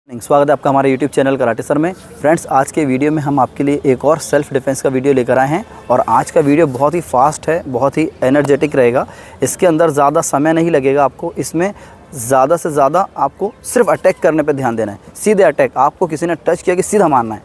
स्वागत है आपका हमारे YouTube चैनल कराटे सर में। फ्रेंड्स, आज के वीडियो में हम आपके लिए एक और सेल्फ डिफेंस का वीडियो लेकर आए हैं और आज का वीडियो बहुत ही फास्ट है, बहुत ही एनर्जेटिक रहेगा। इसके अंदर ज़्यादा समय नहीं लगेगा आपको। इसमें ज़्यादा से ज़्यादा आपको सिर्फ अटैक करने पर ध्यान देना है। सीधे अटैक, आपको किसी ने टच किया कि सीधा मारना है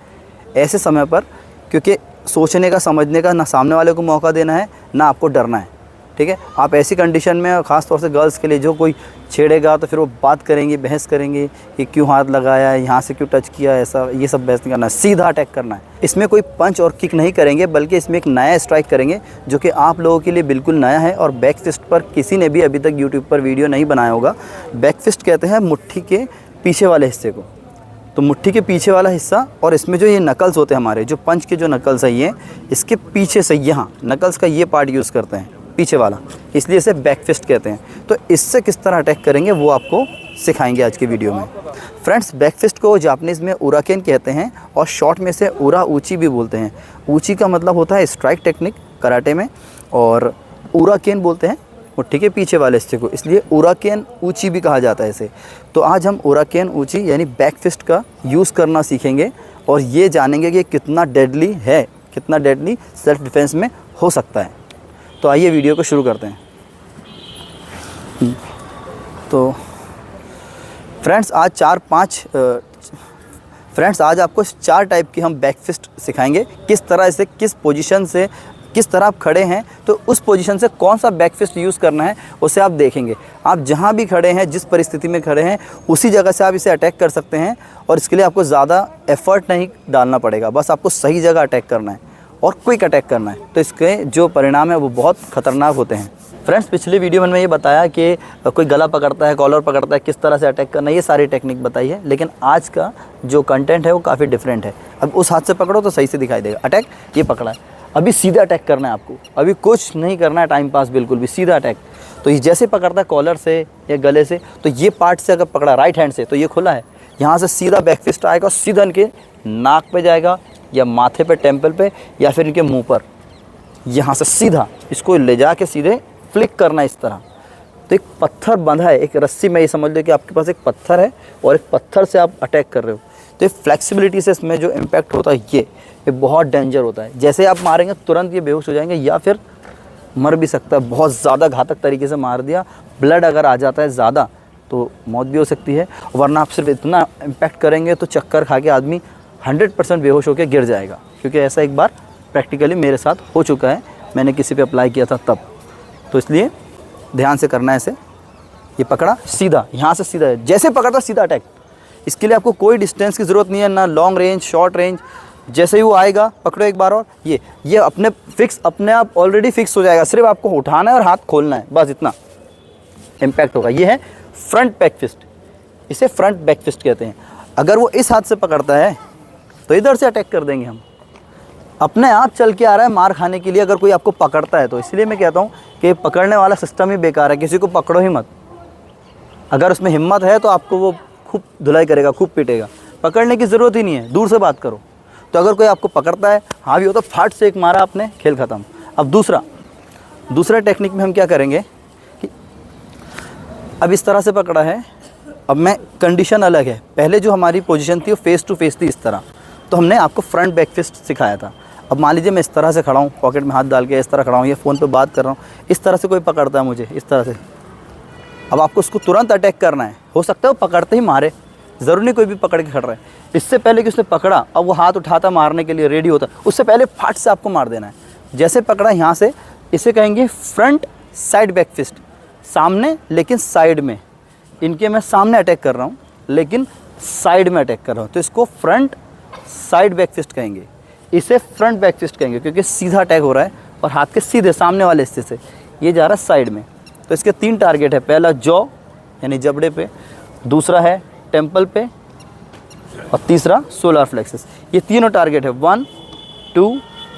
ऐसे समय पर, क्योंकि सोचने का समझने का ना सामने वाले को मौका देना है ना आपको डरना है। ठीक है, आप ऐसी कंडीशन में, ख़ास तौर से गर्ल्स के लिए, जो कोई छेड़ेगा तो फिर वो बात करेंगी, बहस करेंगी कि क्यों हाथ लगाया, यहाँ से क्यों टच किया, ऐसा ये सब बहस नहीं करना है, सीधा अटैक करना है। इसमें कोई पंच और किक नहीं करेंगे, बल्कि इसमें एक नया स्ट्राइक करेंगे जो कि आप लोगों के लिए बिल्कुल नया है और बैक फिस्ट पर किसी ने भी अभी तक यूट्यूब पर वीडियो नहीं बनाया होगा। बैक फिस्ट कहते हैं मुट्ठी के पीछे वाले हिस्से को। तो मुट्ठी के पीछे वाला हिस्सा, और इसमें जो ये नकल्स होते हैं हमारे, जो पंच के जो नकल्स है, ये इसके पीछे से यहाँ नकल्स का ये पार्ट यूज़ करते हैं, पीछे वाला, इसलिए इसे बैक फिस्ट कहते हैं। तो इससे किस तरह अटैक करेंगे वो आपको सिखाएंगे आज की वीडियो में। फ्रेंड्स, बैक फिस्ट को जापानीज़ में उराकेन कहते हैं और शॉर्ट में से उरा ऊची भी बोलते हैं। ऊची का मतलब होता है स्ट्राइक टेक्निक कराटे में, और उराकेन बोलते हैं मुट्ठी के पीछे वाले हिस्से को, इसलिए उराकेन ऊची भी कहा जाता है इसे। तो आज हम उराकेन ऊची यानी बैक फिस्ट का यूज़ करना सीखेंगे और ये जानेंगे कि कितना डेडली है, कितना डेडली सेल्फ डिफेंस में हो सकता है। तो आइए वीडियो को शुरू करते हैं। तो फ्रेंड्स, आज आपको 4 टाइप की हम बैक फिस्ट सिखाएंगे। किस तरह से, किस पोजीशन से, किस तरह आप खड़े हैं तो उस पोजीशन से कौन सा बैक फिस्ट यूज़ करना है उसे आप देखेंगे। आप जहां भी खड़े हैं, जिस परिस्थिति में खड़े हैं, उसी जगह से आप इसे अटैक कर सकते हैं और इसके लिए आपको ज़्यादा एफर्ट नहीं डालना पड़ेगा। बस आपको सही जगह अटैक करना है और क्विक अटैक करना है। तो इसके जो परिणाम है वो बहुत ख़तरनाक होते हैं। फ्रेंड्स, पिछले वीडियो में मैंने ये बताया कि कोई गला पकड़ता है, कॉलर पकड़ता है, किस तरह से अटैक करना है, ये सारी टेक्निक बताई है। लेकिन आज का जो कंटेंट है वो काफ़ी डिफरेंट है। अब उस हाथ से पकड़ो तो सही से दिखाई देगा। अटैक ये पकड़ा है, अभी सीधा अटैक करना है आपको, अभी कुछ नहीं करना है टाइम पास, बिल्कुल भी सीधा अटैक। तो ये जैसे पकड़ता है कॉलर से या गले से, तो ये पार्ट से अगर पकड़ा राइट हैंड से तो ये खुला है, यहाँ से सीधा बैक फिस्ट आएगा, सीधा इनके नाक पे जाएगा या माथे पे, टेम्पल पे, या फिर इनके मुंह पर। यहाँ से सीधा इसको ले जा के सीधे फ्लिक करना इस तरह। तो एक पत्थर बंधा है, एक रस्सी में, ये समझ लो कि आपके पास एक पत्थर है और एक पत्थर से आप अटैक कर रहे हो। तो ये फ्लेक्सिबिलिटी से इसमें जो इम्पैक्ट होता है ये बहुत डेंजर होता है। जैसे आप मारेंगे तुरंत ये बेहोश हो जाएंगे या फिर मर भी सकता है। बहुत ज़्यादा घातक तरीके से मार दिया, ब्लड अगर आ जाता है ज़्यादा तो मौत भी हो सकती है, वरना आप सिर्फ इतना इम्पैक्ट करेंगे तो चक्कर खा के आदमी 100% बेहोश होकर गिर जाएगा। क्योंकि ऐसा एक बार प्रैक्टिकली मेरे साथ हो चुका है, मैंने किसी पे अप्लाई किया था तब। तो इसलिए ध्यान से करना है इसे। ये पकड़ा सीधा, यहाँ से सीधा, जैसे पकड़ता सीधा अटैक। इसके लिए आपको कोई डिस्टेंस की ज़रूरत नहीं है, ना लॉन्ग रेंज, शॉर्ट रेंज। जैसे ही वो आएगा पकड़ो एक बार और ये अपने आप ऑलरेडी फिक्स हो जाएगा। सिर्फ आपको उठाना है और हाथ खोलना है, बस इतना इम्पैक्ट होगा। ये है फ्रंट बैक फिस्ट, इसे फ्रंट बैक फिस्ट कहते हैं। अगर वो इस हाथ से पकड़ता है तो इधर से अटैक कर देंगे हम। अपने आप चल के आ रहा है मार खाने के लिए अगर कोई आपको पकड़ता है तो। इसलिए मैं कहता हूँ कि पकड़ने वाला सिस्टम ही बेकार है, किसी को पकड़ो ही मत। अगर उसमें हिम्मत है तो आपको वो खूब धुलाई करेगा, खूब पीटेगा। पकड़ने की ज़रूरत ही नहीं है, दूर से बात करो। तो अगर कोई आपको पकड़ता है, हाँ भी हो, तो फाट से एक मारा आपने, खेल ख़त्म। अब दूसरा टेक्निक में हम क्या करेंगे कि अब इस तरह से पकड़ा है, अब मैं कंडीशन अलग है। पहले जो हमारी पोजीशन थी वो फेस टू फेस थी इस तरह, तो हमने आपको फ्रंट बैक फिस्ट सिखाया था। अब मान लीजिए मैं इस तरह से खड़ा हूँ, पॉकेट में हाथ डाल के इस तरह खड़ा हूँ, ये फ़ोन पे बात कर रहा हूँ, इस तरह से कोई पकड़ता है मुझे इस तरह से। अब आपको उसको तुरंत अटैक करना है। हो सकता है वो पकड़ते ही मारे, ज़रूरी नहीं कोई भी पकड़ के खड़ रहा है। इससे पहले कि उसने पकड़ा, अब वो हाथ उठाता मारने के लिए रेडी होता, उससे पहले फाट से आपको मार देना है। जैसे पकड़ा यहाँ से, इसे कहेंगे फ्रंट साइड बैक फिस्ट। सामने लेकिन साइड में, इनके मैं सामने अटैक कर रहा हूँ लेकिन साइड में अटैक कर रहा हूँ, तो इसको फ्रंट साइड बैक फिस्ट कहेंगे। इसे फ्रंट बैक फिस्ट कहेंगे क्योंकि सीधा अटैक हो रहा है और हाथ के सीधे सामने वाले हिस्से से ये जा रहा है साइड में। तो इसके 3 टारगेट है। पहला जॉ यानी जबड़े पे, दूसरा है टेम्पल पे, और तीसरा सोलर फ्लेक्सस। ये तीनों टारगेट है, 1 2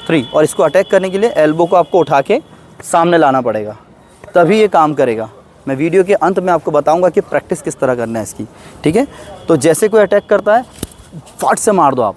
3। और इसको अटैक करने के लिए एल्बो को आपको उठा के सामने लाना पड़ेगा, तभी ये काम करेगा। मैं वीडियो के अंत में आपको बताऊंगा कि प्रैक्टिस किस तरह करना है इसकी, ठीक है। तो जैसे कोई अटैक करता है फाट से मार दो आप,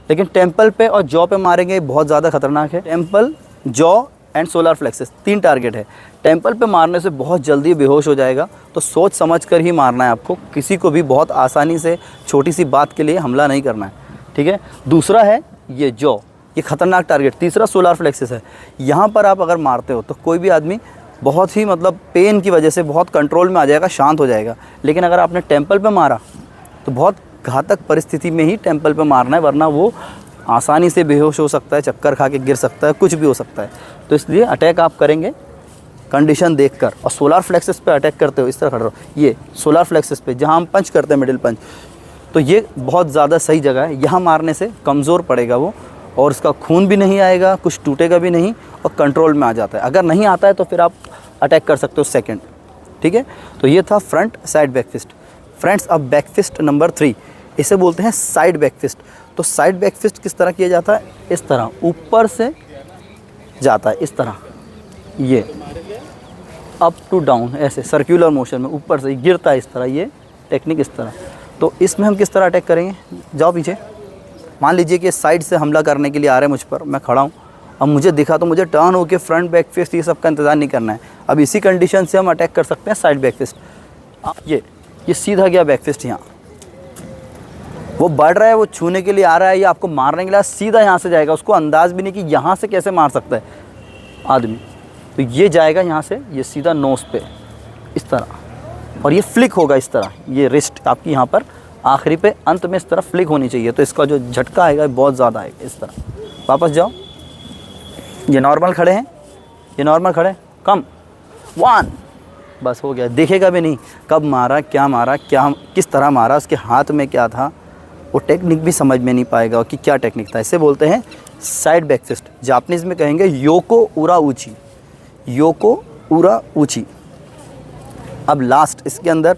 लेकिन टेम्पल पे और जॉ पे मारेंगे बहुत ज़्यादा खतरनाक है। Temple, jaw and solar flexes, 3 target है। टेम्पल पे मारने से बहुत जल्दी बेहोश हो जाएगा, तो सोच समझ कर ही मारना है आपको। किसी को भी बहुत आसानी से छोटी सी बात के लिए हमला नहीं करना है, ठीक है। दूसरा है ये जॉ, ये खतरनाक टारगेट। तीसरा सोलर फ्लेक्सेस है। यहाँ पर आप अगर मारते हो तो कोई भी आदमी बहुत ही मतलब पेन की वजह से बहुत कंट्रोल में आ जाएगा, शांत हो जाएगा। लेकिन अगर आपने टेम्पल पे मारा तो बहुत घातक परिस्थिति में ही टेम्पल पे मारना है, वरना वो आसानी से बेहोश हो सकता है, चक्कर खा के गिर सकता है, कुछ भी हो सकता है। तो इसलिए अटैक आप करेंगे कंडीशन देखकर। और सोलर फ्लेक्सेस पे अटैक करते हो, इस तरह खड़े रहो, ये सोलर फ्लेक्सेस पे जहाँ हम पंच करते हैं, मिडिल पंच, तो ये बहुत ज़्यादा सही जगह है। यहाँ मारने से कमज़ोर पड़ेगा वो, और उसका खून भी नहीं आएगा, कुछ टूटेगा भी नहीं, और कंट्रोल में आ जाता है। अगर नहीं आता है तो फिर आप अटैक कर सकते हो सेकंड, ठीक है। तो ये था front side back fist. Friends, अब बैक फिस्ट नंबर 3, इसे बोलते हैं साइड बैक फिस्ट। तो साइड बैक फिस्ट किस तरह किया जाता है? इस तरह ऊपर से जाता है, इस तरह, ये अप टू डाउन, ऐसे सर्कुलर मोशन में ऊपर से गिरता है, इस तरह, ये टेक्निक इस तरह। तो इसमें हम किस तरह अटैक करेंगे? जाओ पीछे। मान लीजिए कि साइड से हमला करने के लिए आ रहे हैं मुझ पर, मैं खड़ा हूँ, अब मुझे दिखा तो मुझे टर्न होकर फ्रंट बैक फिस्ट ये सब का इंतज़ार नहीं करना है। अब इसी कंडीशन से हम अटैक कर सकते हैं साइड बैक फिस्ट। ये सीधा गया बैक फिस्ट, यहाँ वो बढ़ रहा है, वो छूने के लिए आ रहा है या आपको मारने के लिए, सीधा यहाँ से जाएगा। उसको अंदाज़ भी नहीं कि यहाँ से कैसे मार सकता है आदमी। तो ये जाएगा यहाँ से, ये सीधा नोज़ पे इस तरह, और ये फ्लिक होगा इस तरह। ये रिस्ट आपकी यहाँ पर आखिरी पे, अंत में इस तरह फ्लिक होनी चाहिए। तो इसका जो झटका आएगा बहुत ज़्यादा आएगा, इस तरह। वापस जाओ, ये नॉर्मल खड़े हैं, ये नॉर्मल खड़े, कम 1, बस हो गया। देखेगा भी नहीं कब मारा, क्या किस तरह मारा, उसके हाथ में क्या था, वो टेक्निक भी समझ में नहीं पाएगा कि क्या टेक्निक था। इसे बोलते हैं साइड बैक फिस्ट। जापानीज़ में कहेंगे योको उरा ऊची, योको उरा ऊची। अब लास्ट इसके अंदर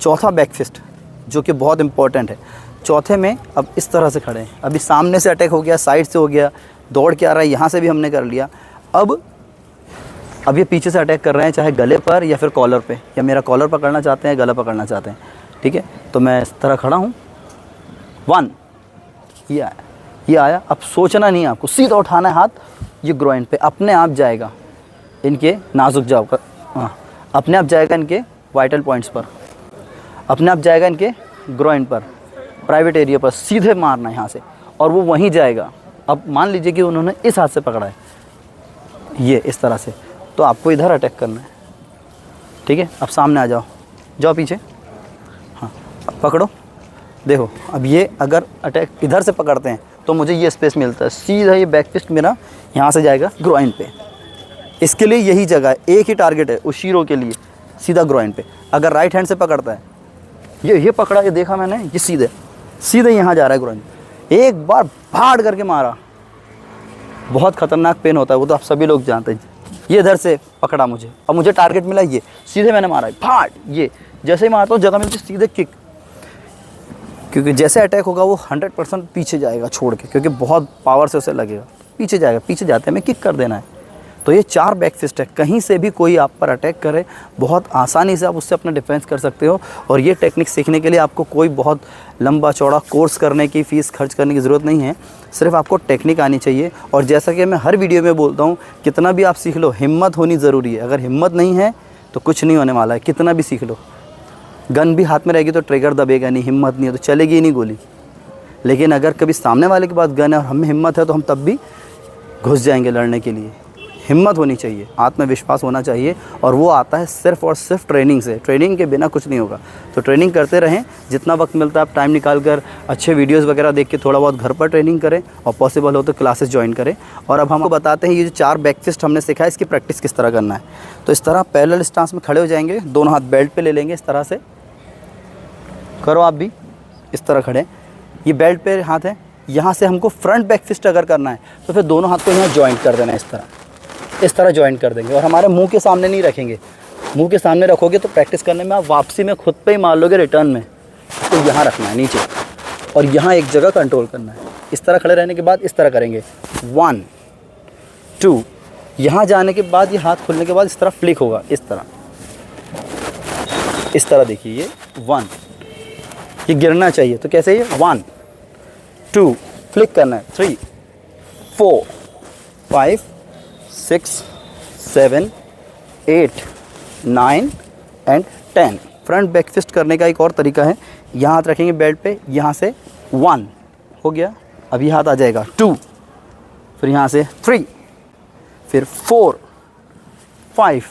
चौथा बैक फिस्ट, जो कि बहुत इंपॉर्टेंट है। चौथे में अब इस तरह से खड़े हैं। अभी सामने से अटैक हो गया, साइड से हो गया, दौड़ के आ रहा है, यहाँ से भी हमने कर लिया। अब ये पीछे से अटैक कर रहे हैं, चाहे गले पर या फिर कॉलर पे, या मेरा कॉलर पकड़ना चाहते हैं, गला पकड़ना चाहते हैं, ठीक है। तो मैं इस तरह खड़ा हूँ, 1, ये आया। अब सोचना नहीं है आपको, सीधा उठाना है हाथ, ये ग्रोइन पे अपने आप जाएगा, इनके नाजुक जाओ का, हाँ, अपने आप जाएगा इनके वाइटल पॉइंट्स पर, अपने आप जाएगा इनके ग्रोइन पर, प्राइवेट एरिया पर, सीधे मारना है यहाँ से, और वो वहीं जाएगा। अब मान लीजिए कि उन्होंने इस हाथ से पकड़ा है, ये इस तरह से, तो आपको इधर अटैक करना है, ठीक है। अब सामने आ जाओ, जाओ पीछे, हाँ, अब पकड़ो। देखो, अब ये अगर अटैक इधर से पकड़ते हैं तो मुझे ये स्पेस मिलता है, सीधा ये बैक फिस्ट मेरा यहाँ से जाएगा ग्रोइन पे। इसके लिए यही जगह है, एक ही टारगेट है उशीरो के लिए, सीधा ग्रोइन पे। अगर राइट हैंड से पकड़ता है, ये पकड़ा, ये देखा मैंने, ये सीधे यहाँ जा रहा है ग्रोइन। एक बार फाड़ करके मारा, बहुत ख़तरनाक पेन होता है, वो तो आप सभी लोग जानते हैं। ये इधर से पकड़ा मुझे, अब मुझे टारगेट मिला, ये सीधे मैंने मारा, फाड़, ये जैसे ही मारता हूँ जगह मिलती सीधे किक, क्योंकि जैसे अटैक होगा वो 100% पीछे जाएगा छोड़ के, क्योंकि बहुत पावर से उसे लगेगा, पीछे जाएगा, पीछे जाते हैं, हमें किक कर देना है। तो ये 4 बैक फिस्ट है। कहीं से भी कोई आप पर अटैक करे, बहुत आसानी से आप उससे अपना डिफेंस कर सकते हो। और ये टेक्निक सीखने के लिए आपको कोई बहुत लंबा चौड़ा कोर्स करने की, फ़ीस खर्च करने की ज़रूरत नहीं है, सिर्फ आपको टेक्निक आनी चाहिए। और जैसा कि मैं हर वीडियो में बोलता हूँ, कितना भी आप सीख लो, हिम्मत होनी ज़रूरी है। अगर हिम्मत नहीं है तो कुछ नहीं होने वाला है, कितना भी सीख लो। गन भी हाथ में रहेगी तो ट्रिगर दबेगा नहीं, हिम्मत नहीं है तो चलेगी ही नहीं गोली। लेकिन अगर कभी सामने वाले के पास गन है और हमें हिम्मत है तो हम तब भी घुस जाएंगे लड़ने के लिए। हिम्मत होनी चाहिए, आत्मविश्वास होना चाहिए, और वो आता है सिर्फ़ और सिर्फ ट्रेनिंग से। ट्रेनिंग के बिना कुछ नहीं होगा। तो ट्रेनिंग करते रहें, जितना वक्त मिलता है आप टाइम निकाल कर अच्छे वीडियोस वगैरह देख के थोड़ा बहुत घर पर ट्रेनिंग करें, और पॉसिबल हो तो क्लासेस ज्वाइन करें। और अब हमको बताते हैं ये जो 4 बैक फिस्ट हमने सीखा है, इसकी प्रैक्टिस किस तरह करना है। तो इस तरह पैरेलल स्टांस में खड़े हो जाएंगे, दोनों हाथ बेल्ट पर ले लेंगे, इस तरह से करो आप भी, इस तरह खड़े। ये बेल्ट पे हाथ है, यहाँ से हमको फ्रंट बैक फिस्ट अगर करना है तो फिर दोनों हाथ को यहाँ जॉइंट कर देना है, इस तरह जॉइंट कर देंगे। और हमारे मुंह के सामने नहीं रखेंगे, मुंह के सामने रखोगे तो प्रैक्टिस करने में आप वापसी में खुद पे ही मार लोगे, रिटर्न में। तो यहाँ रखना है नीचे, और यहाँ एक जगह कंट्रोल करना है। इस तरह खड़े रहने के बाद इस तरह करेंगे, 1 2, यहाँ जाने के बाद ये हाथ खुलने के बाद इस तरह फ्लिक होगा, इस तरह देखिए, ये 1, ये गिरना चाहिए। तो कैसे, ये 1 2 फ्लिक करना है, 3 4 5 6 7, 8, 9 एंड 10। फ्रंट बैक फिस्ट करने का एक और तरीका है, यहाँ हाथ रखेंगे बेल्ट पे, यहाँ से 1 हो गया, अभी हाथ आ जाएगा 2, फिर यहाँ से 3, फिर 4, 5,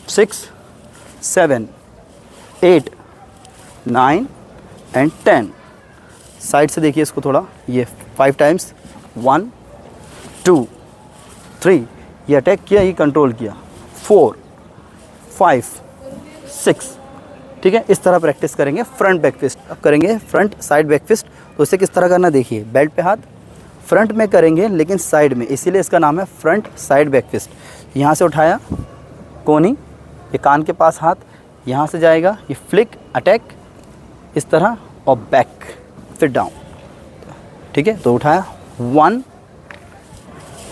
6, 7, 8, 9 एंड 10। साइड से देखिए इसको थोड़ा, ये 5 टाइम्स, 1, 2, 3, ये अटैक किया, ये कंट्रोल किया, 4, 5, 6। ठीक है, इस तरह प्रैक्टिस करेंगे फ्रंट बैक फिस्ट। अब करेंगे फ्रंट साइड बैक फिस्ट, तो इसे किस तरह करना देखिए, बेल्ट पे हाथ, फ्रंट में करेंगे लेकिन साइड में, इसीलिए इसका नाम है फ्रंट साइड बैक फिस्ट। यहाँ से उठाया कोनी, ये कान के पास हाथ, यहाँ से जाएगा ये फ्लिक अटैक इस तरह, और बैक फिर डाउन। ठीक है, तो उठाया 1,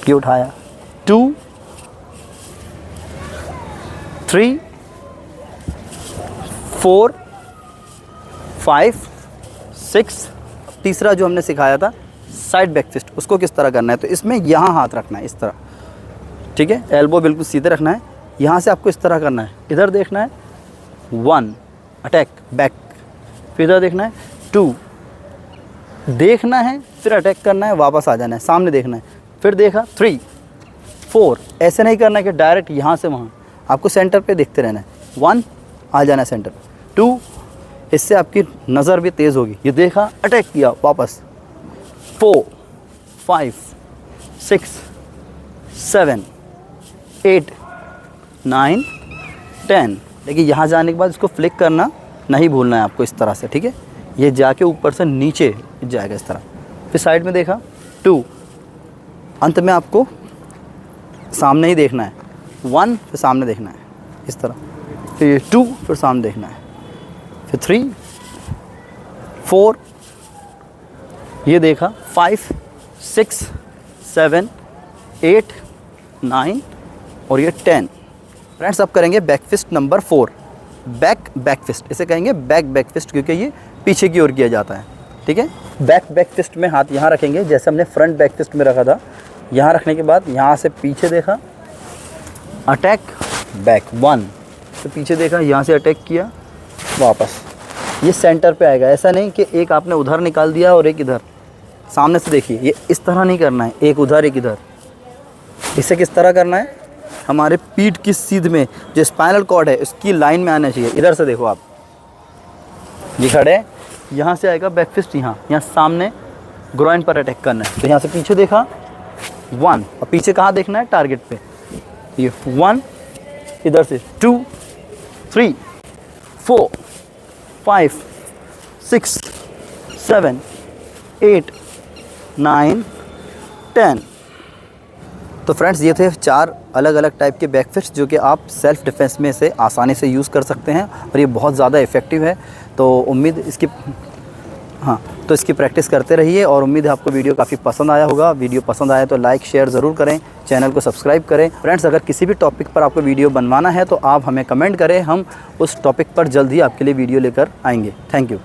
ये उठाया 2, 3, 4, 5, 6। तीसरा जो हमने सिखाया था साइड बैक फिस्ट, उसको किस तरह करना है, तो इसमें यहाँ हाथ रखना है इस तरह। ठीक है, एल्बो बिल्कुल सीधे रखना है, यहाँ से आपको इस तरह करना है, इधर देखना है 1 अटैक बैक, फिर इधर देखना है 2 देखना है, फिर अटैक करना है, वापस आ जाना है, सामने देखना है, फिर देखा 3, 4। ऐसे नहीं करना है कि डायरेक्ट यहाँ से वहाँ, आपको सेंटर पे देखते रहना है, 1 आ जाना है सेंटर, 2 इससे आपकी नज़र भी तेज़ होगी, ये देखा अटैक किया वापस, 4, 5, 6, 7, 8, 9, 10। देखिए यहाँ जाने के बाद इसको फ्लिक करना नहीं भूलना है आपको इस तरह से। ठीक है, ये जाके ऊपर से नीचे जाएगा इस तरह, फिर साइड में देखा 2, अंत में आपको सामने ही देखना है, 1 फिर सामने देखना है इस तरह, फिर ये 2 फिर सामने देखना है, फिर 3, 4 ये देखा, 5, 6, 7, 8, 9 और ये 10। फ्रेंड्स अब करेंगे back fist number 4, back fist, इसे कहेंगे बैक फिस्ट क्योंकि ये पीछे की ओर किया जाता है। ठीक है, बैक फिस्ट में हाथ यहाँ रखेंगे जैसे हमने फ्रंट बैक फिस्ट में रखा था, यहाँ रखने के बाद यहाँ से पीछे देखा अटैक बैक 1, तो पीछे देखा, यहाँ से अटैक किया वापस, ये सेंटर पे आएगा। ऐसा नहीं कि एक आपने उधर निकाल दिया और एक इधर, सामने से देखिए, ये इस तरह नहीं करना है, एक उधर एक इधर। इसे किस तरह करना है, हमारे पीठ की सीध में जो स्पाइनल कॉर्ड है उसकी लाइन में आना चाहिए। इधर से देखो आप, ये खड़े, यहाँ से आएगा बैक फिस्ट, यहाँ सामने ग्रोइन पर अटैक करना है, तो यहाँ से पीछे देखा 1, और पीछे कहाँ देखना है, टारगेट पे, ये 1, इधर से 2, 3, 4, 5, 6, 7, 8, 9, 10। तो फ्रेंड्स ये थे 4 अलग अलग टाइप के बैक फिस्ट जो कि आप सेल्फ डिफेंस में से आसानी से यूज़ कर सकते हैं, और ये बहुत ज़्यादा इफ़ेक्टिव है। तो उम्मीद इसकी प्रैक्टिस करते रहिए, और उम्मीद है आपको वीडियो काफ़ी पसंद आया होगा। वीडियो पसंद आया तो लाइक शेयर ज़रूर करें, चैनल को सब्सक्राइब करें। फ्रेंड्स अगर किसी भी टॉपिक पर आपको वीडियो बनवाना है तो आप हमें कमेंट करें, हम उस टॉपिक पर जल्द ही आपके लिए वीडियो लेकर आएंगे। Thank you.